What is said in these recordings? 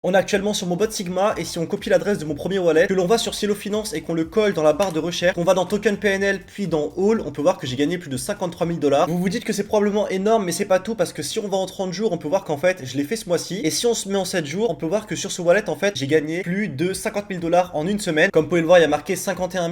On est actuellement sur mon bot Sigma et si on copie l'adresse de mon premier wallet, que l'on va sur Cielo Finance et qu'on le colle dans la barre de recherche, qu'on va dans Token PNL puis dans All, on peut voir que j'ai gagné plus de 53 000 $. Vous vous dites que c'est probablement énorme mais c'est pas tout parce que si on va en 30 jours, on peut voir qu'en fait je l'ai fait ce mois-ci et si on se met en 7 jours, on peut voir que sur ce wallet en fait j'ai gagné plus de 50 000 $ en une semaine. Comme vous pouvez le voir, il y a marqué 51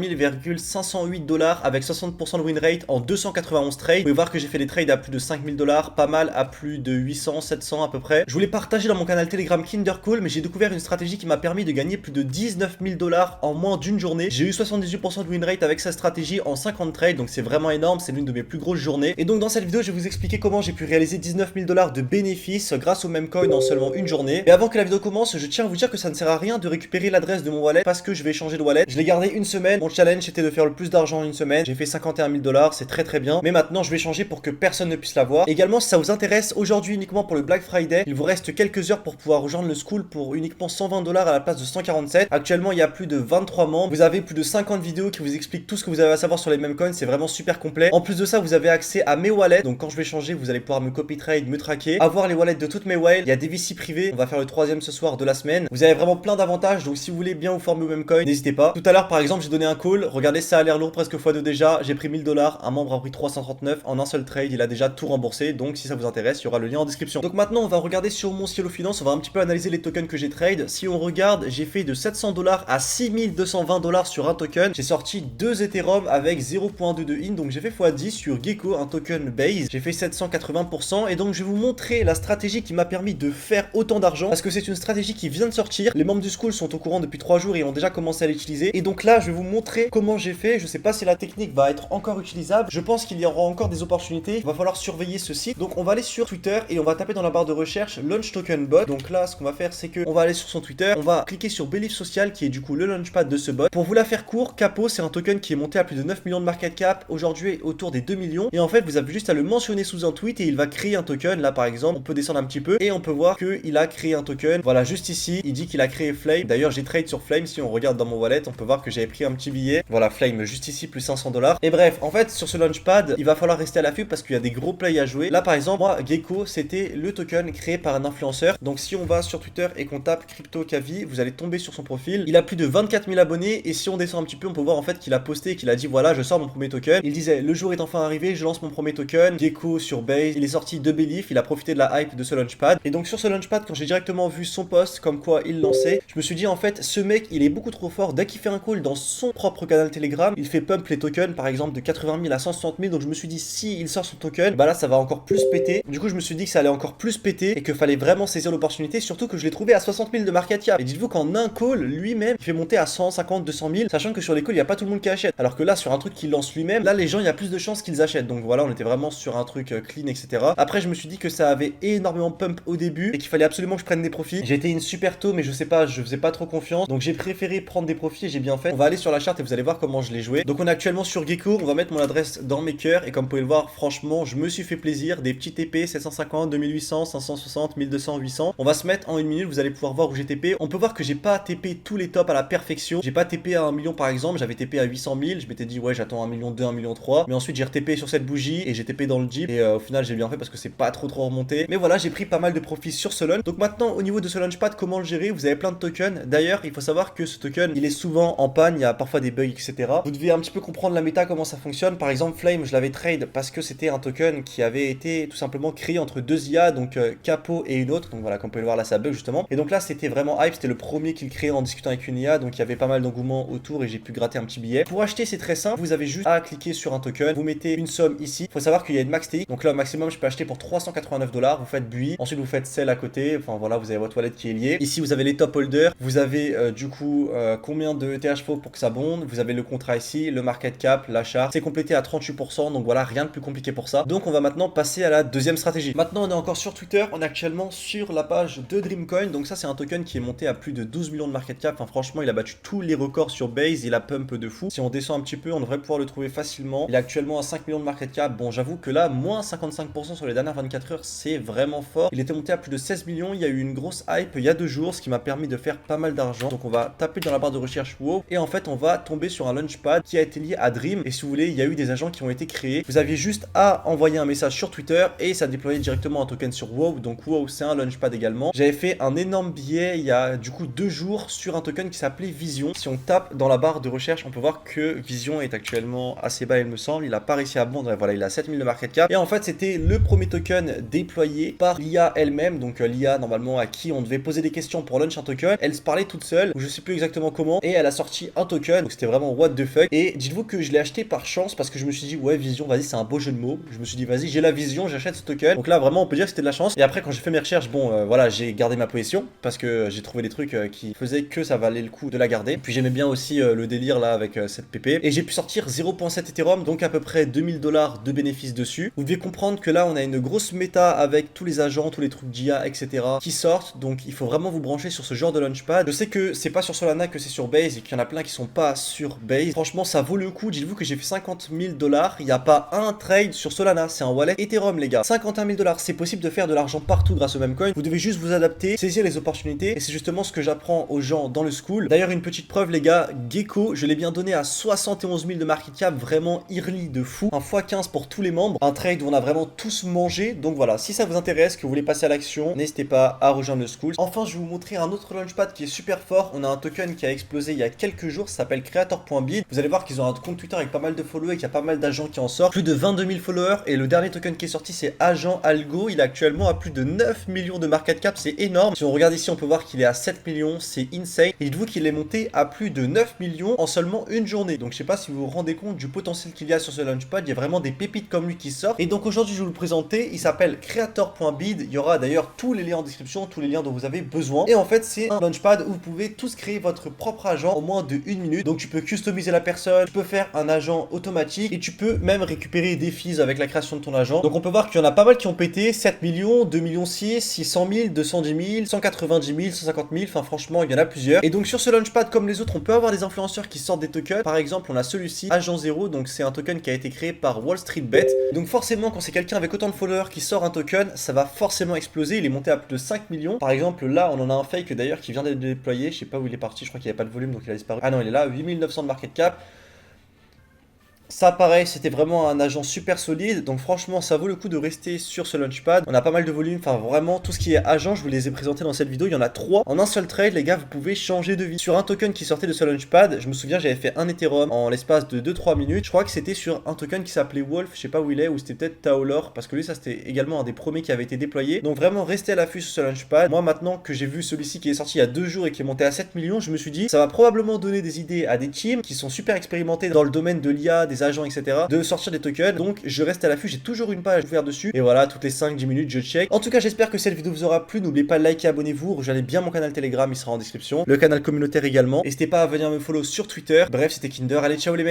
508 $ avec 60% de win rate en 291 trades. Vous pouvez voir que j'ai fait des trades à plus de 5 000 $, pas mal à plus de 800, 700 à peu près. Je voulais partager dans mon canal Telegram Kindercool mais j'ai découvert une stratégie qui m'a permis de gagner plus de 19 000 $ en moins d'une journée. J'ai eu 78% de win rate avec cette stratégie en 50 trades, donc c'est vraiment énorme, c'est l'une de mes plus grosses journées. Et donc dans cette vidéo, je vais vous expliquer comment j'ai pu réaliser 19 000 $ de bénéfices grâce au même coin en seulement une journée. Et avant que la vidéo commence, je tiens à vous dire que ça ne sert à rien de récupérer l'adresse de mon wallet parce que je vais changer de wallet. Je l'ai gardé une semaine, mon challenge était de faire le plus d'argent en une semaine. J'ai fait 51 000 $, c'est très bien. Mais maintenant, je vais changer pour que personne ne puisse l'avoir. Également, si ça vous intéresse, aujourd'hui uniquement pour le Black Friday, il vous reste quelques heures pour pouvoir rejoindre le school pour uniquement 120 $ à la place de 147. Actuellement, il y a plus de 23 membres. Vous avez plus de 50 vidéos qui vous expliquent tout ce que vous avez à savoir sur les mêmes coins. C'est vraiment super complet. En plus de ça, vous avez accès à mes wallets. Donc quand je vais changer, vous allez pouvoir me copy trade, me traquer, avoir les wallets de toutes mes whales. Il y a des VC privés. On va faire le troisième ce soir de la semaine. Vous avez vraiment plein d'avantages. Donc si vous voulez bien vous former au même coin, n'hésitez pas. Tout à l'heure, par exemple, j'ai donné un call. Regardez, ça a l'air lourd, presque x2 déjà. J'ai pris 1000 $. Un membre a pris 339 en un seul trade. Il a déjà tout remboursé. Donc si ça vous intéresse, il y aura le lien en description. Donc maintenant, on va regarder sur mon Cielo Finance. On va un petit peu analyser les tokens que j'ai trade. Si on regarde, j'ai fait de 700 $ à 6220 $ sur un token. J'ai sorti 2 Ethereum avec 0.2 de in, donc j'ai fait x10 sur Gecko, un token base. J'ai fait 780% et donc je vais vous montrer la stratégie qui m'a permis de faire autant d'argent parce que c'est une stratégie qui vient de sortir. Les membres du school sont au courant depuis 3 jours et ont déjà commencé à l'utiliser. Et donc là, je vais vous montrer comment j'ai fait. Je sais pas si la technique va être encore utilisable. Je pense qu'il y aura encore des opportunités. Il va falloir surveiller ce site. Donc on va aller sur Twitter et on va taper dans la barre de recherche Launch Token Bot. Donc là, ce qu'on va faire, c'est que on va aller sur son Twitter, on va cliquer sur Belief Social qui est du coup le launchpad de ce bot. Pour vous la faire court, Capo c'est un token qui est monté à plus de 9 millions de market cap, aujourd'hui autour des 2 millions et en fait vous avez juste à le mentionner sous un tweet et il va créer un token. Là par exemple on peut descendre un petit peu et on peut voir qu'il a créé un token, voilà juste ici il dit qu'il a créé Flame. D'ailleurs j'ai trade sur Flame, si on regarde dans mon wallet on peut voir que j'avais pris un petit billet, voilà Flame juste ici plus 500 $. Et bref en fait sur ce launchpad il va falloir rester à l'affût parce qu'il y a des gros plays à jouer. Là par exemple moi Gecko c'était le token créé par un influenceur, donc si on va sur Twitter et qu'on tape Crypto Kavi, vous allez tomber sur son profil. Il a plus de 24 000 abonnés et si on descend un petit peu on peut voir en fait qu'il a posté et qu'il a dit voilà je sors mon premier token. Il disait le jour est enfin arrivé, je lance mon premier token. Gecko sur Base, il est sorti de Belief, il a profité de la hype de ce launchpad. Et donc sur ce launchpad quand j'ai directement vu son post comme quoi il lançait, je me suis dit en fait ce mec il est beaucoup trop fort. Dès qu'il fait un call dans son propre canal Telegram, il fait pump les tokens par exemple de 80 000 à 160 000. Donc je me suis dit si il sort son token, bah là ça va encore plus péter. Du coup je me suis dit que ça allait encore plus péter et que fallait vraiment saisir l'opportunité, surtout que je l'ai trouvé à 60 000 de market cap. Et dites-vous qu'en un call lui-même il fait monter à 150, 200 000, sachant que sur les calls il n'y a pas tout le monde qui achète. Alors que là sur un truc qu'il lance lui-même, là les gens il y a plus de chances qu'ils achètent. Donc voilà, on était vraiment sur un truc clean, etc. Après je me suis dit que ça avait énormément pump au début et qu'il fallait absolument que je prenne des profits. J'ai été in super tôt mais je sais pas, je faisais pas trop confiance, donc j'ai préféré prendre des profits et j'ai bien fait. On va aller sur la charte et vous allez voir comment je l'ai joué. Donc on est actuellement sur Gecko, on va mettre mon adresse dans mes cœurs et comme vous pouvez le voir franchement je me suis fait plaisir. Des petits TP 750, 2800, 560, 1200, 800. On va se mettre en une minute, vous allez pouvoir voir où j'ai TP. On peut voir que j'ai pas TP tous les tops à la perfection. J'ai pas TP à 1 million par exemple, j'avais TP à 800 000. Je m'étais dit ouais j'attends 1 million 2, 1 million 3. Mais ensuite j'ai RTP sur cette bougie et j'ai TP dans le Jeep. Et au final j'ai bien fait parce que c'est pas trop remonté. Mais voilà, j'ai pris pas mal de profits sur ce launch. Donc maintenant au niveau de ce launchpad, comment le gérer? Vous avez plein de tokens. D'ailleurs il faut savoir que ce token il est souvent en panne, il y a parfois des bugs etc. Vous devez un petit peu comprendre la méta, comment ça fonctionne. Par exemple Flame je l'avais trade parce que c'était un token qui avait été tout simplement créé entre deux IA, donc Capo et une autre. Donc voilà, comme vous pouvez le voir là ça bug justement. Et donc là c'était vraiment hype, c'était le premier qu'il créait en discutant avec une IA, donc il y avait pas mal d'engouement autour et j'ai pu gratter un petit billet. Pour acheter c'est très simple, vous avez juste à cliquer sur un token, vous mettez une somme ici. Il faut savoir qu'il y a une max TX, donc là au maximum je peux acheter pour 389 $. Vous faites BUI, ensuite vous faites sell à côté, enfin voilà vous avez votre wallet qui est lié. Ici vous avez les top holders, vous avez du coup combien de ETH faut pour que ça bonde, vous avez le contrat ici, le market cap, l'achat, c'est complété à 38%, donc voilà rien de plus compliqué pour ça. Donc on va maintenant passer à la deuxième stratégie. Maintenant on est encore sur Twitter, on est actuellement sur la page de Dreamcoin, donc ça c'est un token qui est monté à plus de 12 millions de market cap, enfin franchement il a battu tous les records sur Base, il a pump de fou. Si on descend un petit peu on devrait pouvoir le trouver facilement, il est actuellement à 5 millions de market cap. Bon j'avoue que là moins 55% sur les dernières 24 heures c'est vraiment fort. Il était monté à plus de 16 millions, il y a eu une grosse hype il y a 2 jours, ce qui m'a permis de faire pas mal d'argent. Donc on va taper dans la barre de recherche WoW et en fait on va tomber sur un launchpad qui a été lié à Dream. Et si vous voulez il y a eu des agents qui ont été créés, vous aviez juste à envoyer un message sur Twitter et ça déployait directement un token sur WoW. Donc WoW c'est un launchpad également. J'avais fait un énorme billet il y a du coup 2 jours sur un token qui s'appelait Vision. Si on tape dans la barre de recherche, on peut voir que Vision est actuellement assez bas, il me semble. Il a pas réussi à bondre, voilà, il a 7000 de market cap. Et en fait, c'était le premier token déployé par l'IA elle-même, donc l'IA normalement à qui on devait poser des questions pour launch un token. Elle se parlait toute seule, ou je sais plus exactement comment, et elle a sorti un token, donc c'était vraiment what the fuck. Et dites-vous que je l'ai acheté par chance parce que je me suis dit, ouais, Vision, vas-y, c'est un beau jeu de mots. Je me suis dit, vas-y, j'ai la vision, j'achète ce token. Donc là, vraiment, on peut dire que c'était de la chance. Et après, quand j'ai fait mes recherches, bon, voilà, j'ai gardé ma position parce que j'ai trouvé des trucs qui faisaient que ça valait le coup de la garder. Puis j'aimais bien aussi le délire là avec cette PP. Et j'ai pu sortir 0.7 Ethereum, donc à peu près 2000 $ de bénéfices dessus. Vous devez comprendre que là, on a une grosse méta avec tous les agents, tous les trucs d'IA, etc. qui sortent. Donc il faut vraiment vous brancher sur ce genre de launchpad. Je sais que c'est pas sur Solana que c'est sur Base et qu'il y en a plein qui sont pas sur Base. Franchement, ça vaut le coup. Dites-vous que j'ai fait 50 000 $. Il n'y a pas un trade sur Solana. C'est un wallet Ethereum, les gars. 51 000 $. C'est possible de faire de l'argent partout grâce au même coin. Vous devez juste vous adapter, saisir les opportunités. Et c'est justement ce que j'apprends aux gens dans le school. D'ailleurs, une petite preuve, les gars. Gecko, je l'ai bien donné à 71 000 de market cap. Vraiment early de fou. Un x15 pour tous les membres. Un trade où on a vraiment tous mangé. Donc voilà, si ça vous intéresse, que vous voulez passer à l'action, n'hésitez pas à rejoindre le school. Enfin, je vais vous montrer un autre launchpad qui est super fort. On a un token qui a explosé il y a quelques jours. Ça s'appelle Creator.bid. Vous allez voir qu'ils ont un compte Twitter avec pas mal de followers et qu'il y a pas mal d'agents qui en sortent. Plus de 22 000 followers. Et le dernier token qui est sorti, c'est Agent Algo. Il est actuellement à plus de 9 millions de market cap. C'est énorme. Si on regarde ici, on peut voir qu'il est à 7 millions. C'est insane. Et dites-vous qu'il est monté à plus de 9 millions en seulement une journée. Donc je sais pas si vous vous rendez compte du potentiel qu'il y a sur ce launchpad. Il y a vraiment des pépites comme lui qui sortent. Et donc aujourd'hui, je vais vous le présenter. Il s'appelle Creator.bid. Il y aura d'ailleurs tous les liens en description, tous les liens dont vous avez besoin. Et en fait, c'est un launchpad où vous pouvez tous créer votre propre agent en moins de 1 minute. Donc tu peux customiser la personne, tu peux faire un agent automatique et tu peux même récupérer des fees avec la création de ton agent. Donc on peut voir qu'il y en a pas mal qui ont pété 7 millions, 2 millions 6, 600 000, 210 000, 190 000, 150 000. Enfin franchement, il y en a plusieurs. Et donc sur ce launchpad comme les autres, on peut avoir des influenceurs qui sortent des tokens. Par exemple, on a celui-ci, Agent Zero. Donc c'est un token qui a été créé par Wall Street Bet. Donc forcément, quand c'est quelqu'un avec autant de followers qui sort un token, ça va forcément exploser. Il est monté à plus de 5 millions. Par exemple, là, on en a un fake d'ailleurs qui vient d'être déployé. Je sais pas où il est parti. Je crois qu'il n'y avait pas de volume, donc il a disparu. Ah non, il est là, 8900 de market cap. Ça pareil, c'était vraiment un agent super solide, donc franchement ça vaut le coup de rester sur ce launchpad. On a pas mal de volume, enfin vraiment tout ce qui est agent, je vous les ai présentés dans cette vidéo, il y en a 3. En un seul trade les gars, vous pouvez changer de vie. Sur un token qui sortait de ce launchpad, je me souviens j'avais fait un Ethereum en l'espace de 2-3 minutes. Je crois que c'était sur un token qui s'appelait Wolf, je sais pas où il est, ou c'était peut-être Taolor, parce que lui ça c'était également un des premiers qui avait été déployé. Donc vraiment restez à l'affût sur ce launchpad. Moi maintenant que j'ai vu celui-ci qui est sorti il y a 2 jours et qui est monté à 7 millions, je me suis dit ça va probablement donner des idées à des teams qui sont super expérimentés dans le domaine de l'IA, des agents, etc. de sortir des tokens. Donc je reste à l'affût, j'ai toujours une page ouverte dessus. Et voilà, toutes les 5-10 minutes je check. En tout cas, j'espère que cette vidéo vous aura plu. N'oubliez pas de liker, abonnez-vous, rejoignez bien mon canal Telegram, il sera en description. Le canal communautaire également. N'hésitez pas à venir me follow sur Twitter. Bref, c'était Kinder. Allez, ciao les mecs.